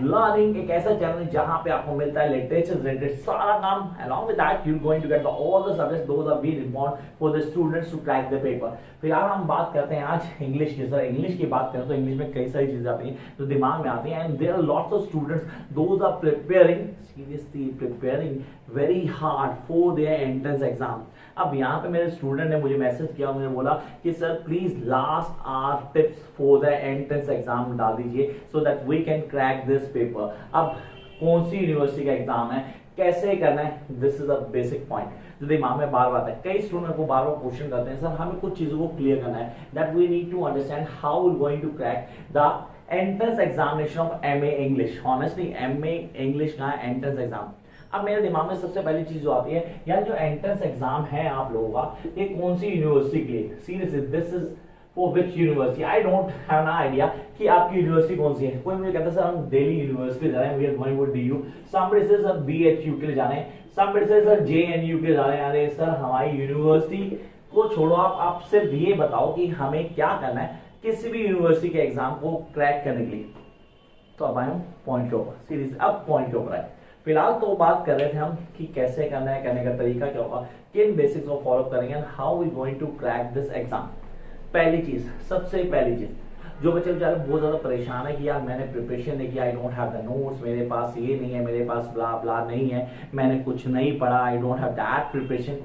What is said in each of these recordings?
Learning एक ऐसा channel जहां पे आपको मिलता है लिटरेचर रिलेटेड सारा काम, along with that you going to get all the subjects those are very important for the students to crack the paper। फिलहाल हम बात करते हैं आज इंग्लिश की। सर इंग्लिश की बात करें तो इंग्लिश में कई सारी चीजें आती हैं जो दिमाग में आती हैं, and there are lots of students those are preparing seriously preparing very hard for their entrance exam. अब यहाँ पे मेरे स्टूडेंट ने मुझे मैसेज किया, मुझे बोला कि sir please last hour tips for the entrance exam डाल दीजिए so that we can crack this paper. अब कौन सी यूनिवर्सिटी का एग्जाम है, कैसे करना है, this is a basic point जो दिमाग में बार बार आता है। कई स्टूडेंट को बार बार क्वेश्चन करते हैं सर हमें कुछ चीजों को क्लियर करना है, that we need to understand how we going to crack the entrance examination of MA English. Honestly MA English का एंट्रेंस एग्जाम। अब मेरे दिमाग में सबसे पहली चीज जो आती है यार जो एंट्रेंस एग्जाम है आप लोगों का ये कौन सी यूनिवर्सिटी के लिए, seriously this is for which university. I don't have an idea कि आपकी यूनिवर्सिटी कौन सी है। कोई मुझे कहता है सर हम दिल्ली यूनिवर्सिटी जा रहे हैं, we are going to DU, somebody से सर बीएचयू के लिए जा रहे हैं, समबडी से सर जेएनयू के लिए जा रहे हैं। अरे सर हमारी यूनिवर्सिटी को छोड़ो, आप सिर्फ ये बताओ कि हमें क्या करना है किसी भी यूनिवर्सिटी के एग्जाम को क्रैक करने के लिए। तो अब आए हम पॉइंट के ऊपर, सीरीज अब पॉइंट के ऊपर आए। फिलहाल तो बात कर रहे थे हम कि कैसे करना है, करने का तरीका क्या होगा, किन बेसिक्स को फॉलो करेंगे, how we going to crack this exam. पहली चीज, सबसे पहली चीज, जो बच्चे बेचारे बहुत ज्यादा परेशान है कि यार मैंने प्रिपरेशन नहीं किया, I don't have the notes, मेरे पास ये नहीं है, मेरे पास ब्ला ब्ला नहीं है, मैंने कुछ नहीं पढ़ा, I don't have that preparation.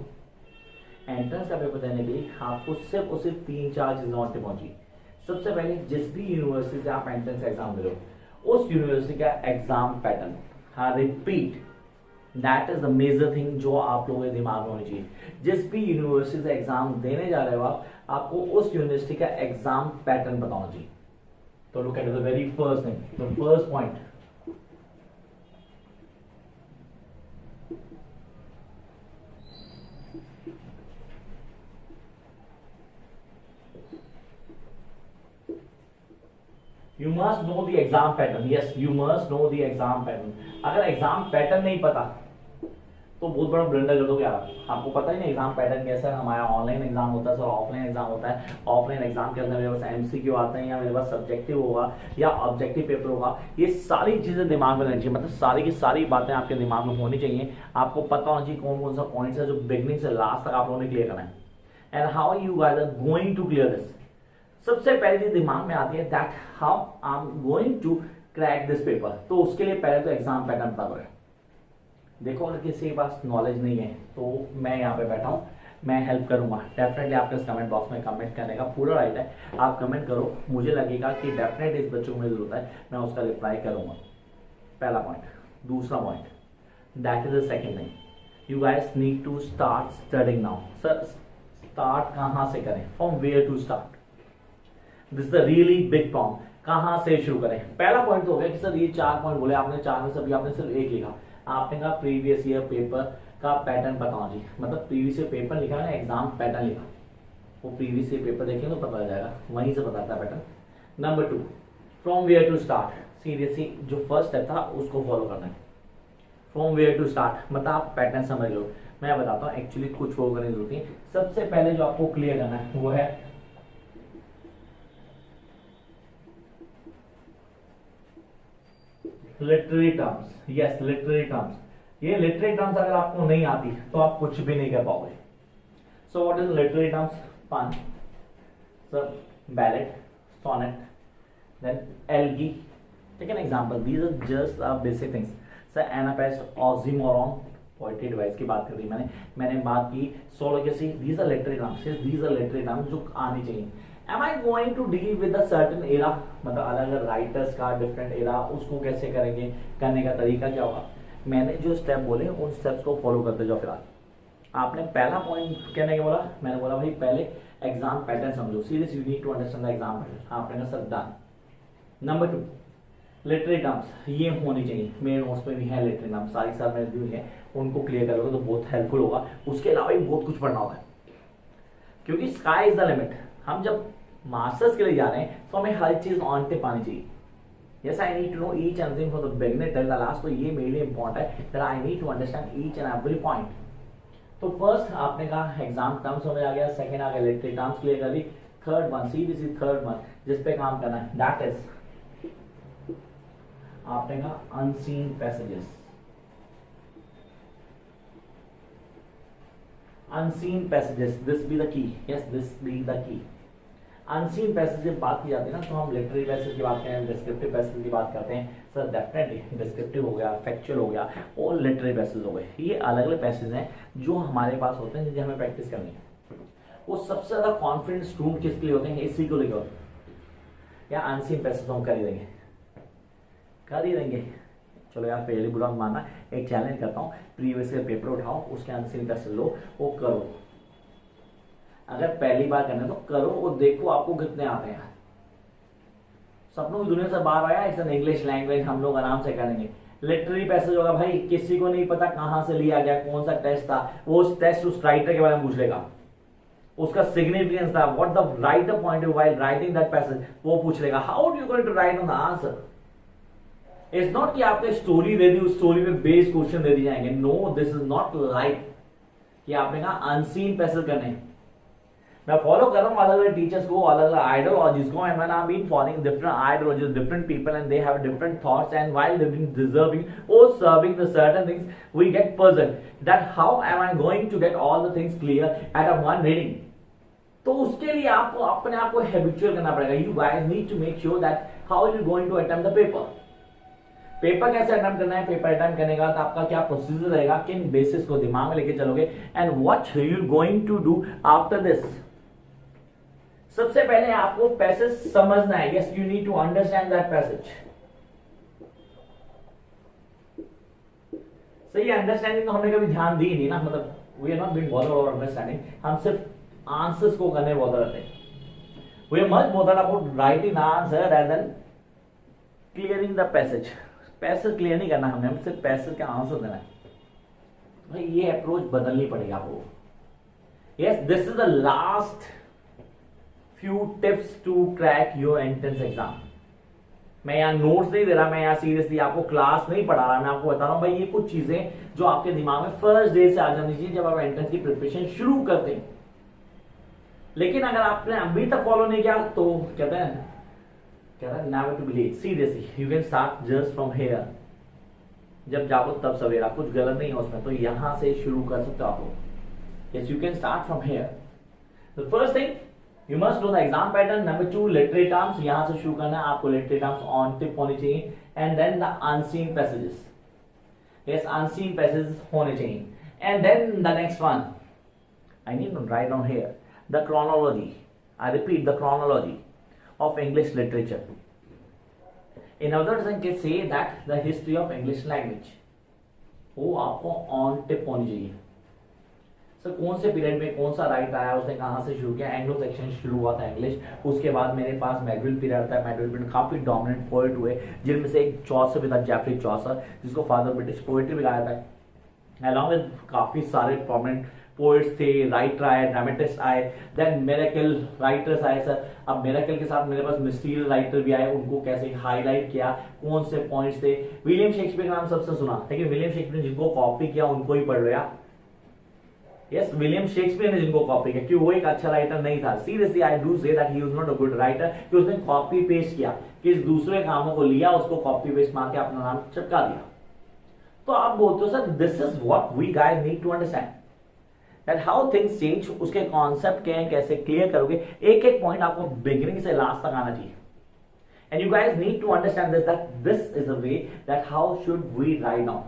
Entrance का पेपर देने के लिए आपको सिर्फ और सिर्फ 3-4 चीजें और पहुंची। सबसे पहले जिस भी यूनिवर्सिटी से आप एंट्रेंस एग्जाम दे रहे हो उस यूनिवर्सिटी का एग्जाम पैटर्न, हाँ repeat, that is the major thing जो आप लोगों के दिमाग में होनी चाहिए। जिस भी यूनिवर्सिटी से एग्जाम देने जा रहे हो आपको उस यूनिवर्सिटी का एग्जाम पैटर्न पता होना चाहिए। तो look at the very first thing, the first point, You must know the exam pattern. Yes, you must know the exam pattern. अगर एग्जाम पैटर्न नहीं पता तो बहुत बड़ा ब्लंडर कर दोगे आप। आपको पता ही नहीं एग्जाम पैटर्न कैसा है, हमारा ऑनलाइन एग्जाम होता है सर, ऑफलाइन एग्जाम होता है, ऑफलाइन एग्जाम के अंदर मेरे पास एमसीक्यू आते हैं या मेरे पास सब्जेक्टिव होगा या ऑब्जेक्टिव पेपर होगा। ये सारी चीजें दिमाग में रहनी चाहिए, मतलब सारी की सारी बातें आपके दिमाग में होनी चाहिए। आपको पता होना चाहिए कौन कौन सा पॉइंट्स है जो बिगनिंग से लास्ट तक आप लोगों ने क्लियर करना है, and how you guys are going to clear this. सबसे पहले चीज दिमाग में आती है that how I am going to crack this paper. तो उसके लिए पहले तो एग्जाम पैटर्न पता करें। देखो अगर किसी के पास नॉलेज नहीं है तो मैं यहाँ पे बैठा हूँ, मैं हेल्प करूंगा। डेफिनेटली आपके कमेंट बॉक्स में कमेंट करने का पूरा राइट है, आप कमेंट करो, मुझे लगेगा कि डेफिनेटली इस बच्चों को मुझे जरूरत है, मैं उसका रिप्लाई करूंगा। पहला पॉइंट। दूसरा point, that is the second thing, you guys need to start studying now. Sir start कहाँ से करें, from where to start, this is the really big problem. कहां से शुरू करें। पहला पॉइंट तो हो गया कि सर ये 4 पॉइंट बोले आपने, 4 में सभी आपने सिर्फ एक लिखा। आपने कहा प्रीवियस ईयर पेपर का पैटर्न बताओ जी, मतलब प्रीवियस ईयर पेपर लिखा है, एग्जाम पैटर्न लिखा, वो प्रीवियस ईयर पेपर देखें तो पता जाएगा, वहीं से पता था pattern. Number 2, from where to start. Seriously जो फर्स्ट स्टेप था उसको फॉलो करना है। फ्रॉम वेयर टू स्टार्ट मतलब आप पैटर्न समझ लो, मैं बताता हूँ एक्चुअली कुछ फॉलो करने की जरूरत है। सबसे पहले जो आपको क्लियर करना है वो है literary terms. Yes, literary terms. ये लिटरेरी टर्म्स अगर आपको नहीं आती तो आप कुछ भी नहीं कर पाओगे। So what is literary terms? Pun, sir ballad, sonnet, then elegy. Take an example, these are just basic things. Sir anapaest, oxymoron, poetry device की बात कर दी मैंने बात की सोलोगेसी। These are literary terms, these are literary terms जो आनी चाहिए। Am I going to deal with a certain era? मतलब अलग अलग राइटर्स का डिफरेंट एरा, उसको कैसे करेंगे, करने का तरीका क्या होगा। मैंने जो स्टेप बोले उन स्टेप्स को फॉलो करते जाओ। फिलहाल आपने पहला पॉइंट कहने के बोला, मैंने बोला भाई पहले एग्जाम पैटर्न समझो। Serious you need to understand the exam pattern. आपने कहा sir done. Number 2, literary terms ये होनी चाहिए। मेरे नोट्स में भी है लिटरेरी टर्म्स, सारी साल मैंने दी है, उनको क्लियर करोगे तो बहुत हेल्पफुल होगा। उसके अलावा भी बहुत कुछ पढ़ना होगा क्योंकि स्काई इज द लिमिट। हम जब मास्टर्स के लिए जा रहे हैं तो हमें हर चीज ऑन टिप आनी चाहिए। Yes, I need to know each and everything from the beginning till the last. तो ये मेरे लिए इंपॉर्टेंट है that I need to understand each and every point. तो फर्स्ट आपने कहा एग्जाम टर्म्स समझ आ गया, सेकंड आ गया लिटरेरी टर्म्स क्लियर कर ली, third one series third one जिस पे काम करना है दैट इज आपने कहा unseen passages, unseen passages, this be the key, yes this be the key. Unseen passage जब बात की जाती है ना, तो हम लिटरेरी पैसेज की बात करें, डिस्क्रिप्टिव पैसेज की बात करते हैं। सर डेफिनेटली डिस्क्रिप्टिव हो गया, फैक्चुअल हो गया और लिटरेरी पैसेज हो गए, ये अलग अलग पैसेज हैं जो हमारे पास होते हैं, जिनकी हमें प्रैक्टिस करनी है। वो सबसे ज्यादा कॉन्फिडेंट स्टूडेंट किसके लिए होते हैं, इसी को लेकर, या अनसीन पैसेज हम कर ही देंगे, कर ही देंगे। चलो यार पहले बुरा मानना, एक चैलेंज करता हूँ, प्रीवियस ईयर पेपर उठाओ, उसके अनसीन पैसेज लो, वो करो। अगर पहली बार करना है तो करो और देखो आपको कितने आते हैं। सपनों की दुनिया से बाहर आया, इट्स एन इंग्लिश लैंग्वेज, हम लोग आराम से करेंगे। लिटरेरी पैसेज होगा भाई, किसी को नहीं पता कहां से लिया गया, कौन सा टेस्ट था, वो उस टेस्ट उस राइटर के बारे में पूछ लेगा, उसका सिग्निफिकेंस था, what the writer point of while writing that passage, वो पूछ लेगा। How do you going to write on the answer? It's not कि आपने स्टोरी दे दी, उस स्टोरी पे बेस्ड क्वेश्चन दे दिए जाएंगे। No, this is not like कि आपने कहा अनसीन पैसेज करने। मैं फॉलो कर रहा हूँ अलग अलग टीचर्स को, अलग अलग आइडियोलॉजीज को, and when I been following different ideologies, different people, and they have different thoughts, and while they being deserving और serving the certain things, we get puzzled that how am I going to get all the things clear at a one reading. तो उसके लिए आपको अपने आप को habitual करना पड़ेगा। You guys need to make sure that how you going to attempt the paper. Paper कैसे अटेम्प्ट करना है, पेपर अटेम्प्ट करने का आपका क्या प्रोसीजर रहेगा, किन बेसिस को दिमाग में लेके चलोगे, and what you going to do after this. सबसे पहले आपको पैसेज समझना है। Yes, you need to understand that passage. सही अंडरस्टैंडिंग तो हमने कभी ध्यान दी नहीं ना, मतलब we are not being bothered about understanding, हम सिर्फ आंसर्स को करने बॉदर रहते हैं। We are much bothered about writing answer and then clearing the passage. Passage clear नहीं करना हमने, हम सिर्फ पैसेज का आंसर देना है। भाई ये अप्रोच बदलनी पड़ेगी आपको। Yes, this is the last few tips to crack your entrance exam। मैं यहाँ नोट्स नहीं दे रहा, मैं यहाँ सीरियसली आपको क्लास नहीं पढ़ा रहा, मैं आपको बता रहा हूँ भाई ये कुछ चीजें जो आपके दिमाग में फर्स्ट डे से आ जानी चाहिए जब आप एंट्रेंस की प्रिपरेशन शुरू करते हैं। लेकिन अगर आपने अभी तक फॉलो नहीं किया तो कहते हैं never to be late। Seriously you can start just from here. जब जागो तब सवेरा, कुछ गलत नहीं है उसमें, तो यहां से शुरू कर सकते हो आप। Yes, you can start from here. The first thing, You must know the exam pattern। Number 2, literary terms। यहां से शुरू करना है आपको, literary terms on tip होनी चाहिए, and then the unseen passages। Yes, unseen passages होने चाहिए, and then the next one, I need to write down here the chronology। I repeat, the chronology of English literature। In other words, I can say that the history of English language वो आपको on tip होनी चाहिए। कौन से period में कौन सा right आया, उसने कहां से शुरू किया। एंग्लो सेक्शन शुरू हुआ था इंग्लिश, उसके बाद मेरे पास मैगविल पीरियड था। मैगविल पीरियड काफी डोमिनेंट पोएट हुए, जिनमें से एक चौसर भी था, जेफरी चौसर, जिसको फादर ब्रिटिश पोएट्री भी गाया था। अलॉन्ग विद काफी सारे प्रोमिनेंट पोएट्स थे, राइटर आए, ड्रामेटिस्ट आए, देन मिरेकल राइटर्स आए। सर अब मिरेकल के साथ मेरे पास मिस्टीरियल राइटर भी आए, उनको कैसे हाईलाइट किया, कौन से पॉइंट्स थे। विलियम शेक्सपियर का नाम सबसे सुना, लेकिन विलियम शेक्सपियर ने जिनको कॉपी किया उनको ही पढ़ लिया। यस, विलियम शेक्सपियर ने जिनको कॉपी किया, क्योंकि वो एक अच्छा राइटर नहीं था। Seriously I do say that he was not a good writer, कि उसने कॉपी पेस्ट किया, कि दूसरे कामों को लिया, उसको कॉपी पेस्ट मार के अपना नाम चिपका दिया। तो आप बोलते हो sir this is what we guys need to understand that how things change. उसके कॉन्सेप्ट क्या है, कैसे क्लियर करोगे, एक एक पॉइंट आपको बिगिनिंग से लास्ट तक आना चाहिए। And you guys need to understand this that this is a way that how should we write down.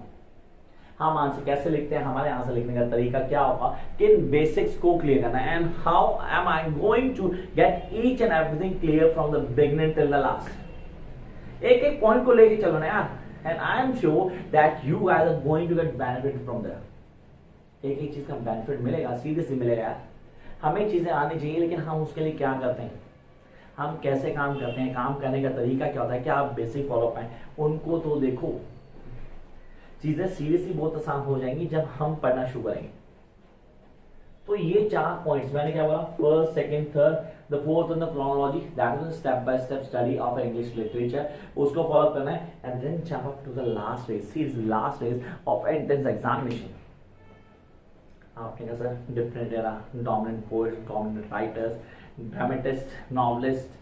हम आंसर कैसे लिखते हैं, हमारे आंसर लिखने का तरीका क्या होगा, किन बेसिक्स को क्लियर करना है, and how am I going to get each and everything clear from the beginning till the last. एक एक पॉइंट को लेके चलो ना यार, and I am sure that you guys are going to get benefit from there. एक एक चीज का बेनिफिट मिलेगा, सीरियसली मिलेगा यार। हमें चीजें आनी चाहिए, लेकिन हम उसके लिए क्या करते हैं, हम कैसे काम करते हैं, काम करने का तरीका क्या होता है, क्या आप बेसिक फॉलो पाए, उनको तो देखो। चीजें सीरियसली बहुत आसान हो जाएंगी जब हम पढ़ना शुरू करेंगे। तो ये 4 पॉइंट्स मैंने क्या बोला, first, second, third, the fourth on the chronology, that is step by step study of English literature, उसको फॉलो करना है, and then jump up to the last phase, series last phase of entrance examination. आपने कहा sir different era, dominant poets, dominant writers, dramatist, novelist,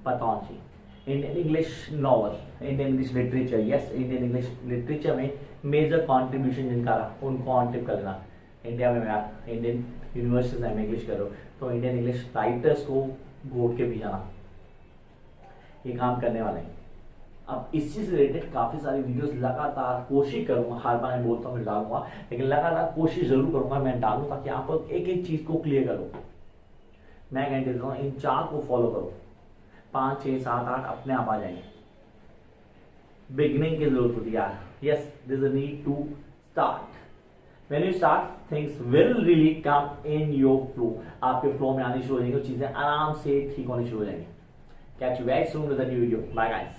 पता होना चाहिए। Indian English novel, Indian English literature, yes Indian English literature में major contribution जिनका रहा उनको on tip कर लेना। इंडिया में यार इंडियन यूनिवर्सिटीज में इंग्लिश करो तो इंडियन इंग्लिश राइटर्स को घोट के भी जाना, ये काम करने वाले हैं। अब इस चीज से रिलेटेड काफी सारी वीडियोस लगातार कोशिश करूंगा, हर बार मैं बोलता हूँ मैं डालूंगा, लेकिन लगातार कोशिश जरूर करूंगा मैं डालूं ताकि आप लोग एक एक चीज को क्लियर करो। मैं गारंटी देता हूँ इन 4 को फॉलो करो, 5 6 7 8 अपने आप आ जाएंगे। बिगनिंग की जरूरत होती है यार, yes this is need to start. When you start, things will really come in your flow. आपके फ्लो में आनी शुरू हो जाएंगी, चीजें आराम से ठीक होनी शुरू हो जाएंगी। Catch you guys soon with a new video. Bye guys.